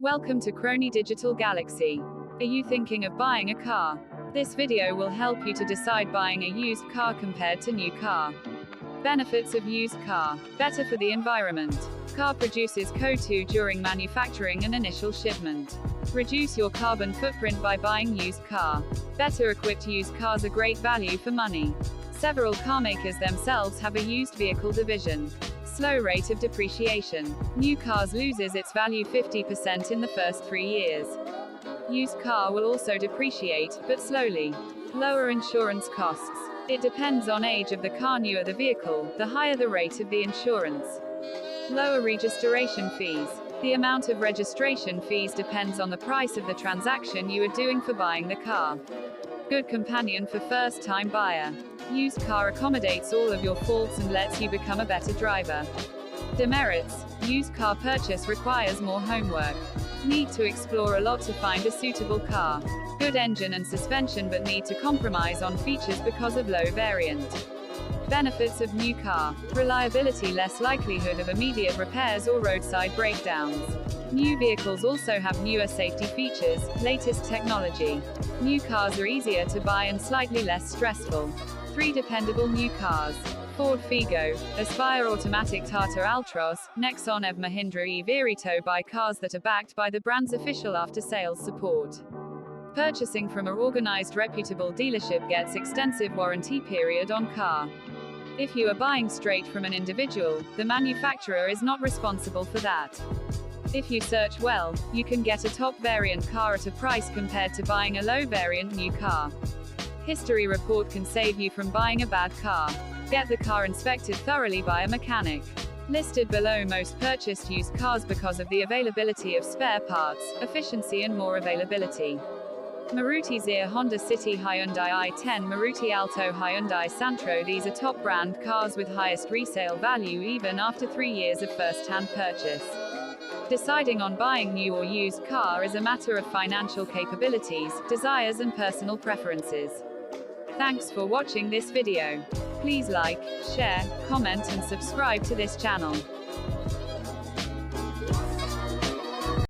Welcome to Crony Digital Galaxy. Are you thinking of buying a car? This video will help you to decide buying a used car compared to new car. Benefits of used car. Better for the environment. Car produces CO2 during manufacturing and initial shipment. Reduce your carbon footprint by buying used car. Better equipped used cars are great value for money. Several carmakers themselves have a used vehicle division. Slow rate of depreciation. New cars loses its value 50% in the first 3 years. Used car will also depreciate, but slowly. Lower insurance costs. It depends on age of the car. Newer the vehicle, the higher the rate of the insurance. Lower registration fees. The amount of registration fees depends on the price of the transaction you are doing for buying the car. Good companion for first-time buyer. Used car accommodates all of your faults and lets you become a better driver. Demerits. Used car purchase requires more homework. Need to explore a lot to find a suitable car. Good engine and suspension but need to compromise on features because of low variant. Benefits of new car. Reliability, less likelihood of immediate repairs or roadside breakdowns. New vehicles also have newer safety features, latest technology. New cars are easier to buy and slightly less stressful. 3 dependable new cars. Ford Figo, Aspire Automatic, Tata Altroz, Nexon EV, Mahindra e-Verito. Buy cars that are backed by the brand's official after-sales support. Purchasing from a organized, reputable dealership gets extensive warranty period on car. If you are buying straight from an individual, the manufacturer is not responsible for that. If you search well, you can get a top variant car at a price compared to buying a low variant new car. History report can save you from buying a bad car. Get the car inspected thoroughly by a mechanic. Listed below most purchased used cars because of the availability of spare parts, efficiency and more availability. Maruti Zir, Honda City, Hyundai i10, Maruti Alto, Hyundai Santro. These are top brand cars with highest resale value even after 3 years of first-hand purchase. Deciding on buying new or used car is a matter of financial capabilities, desires and personal preferences. Thanks for watching this video. Please like, share, comment and subscribe to this channel.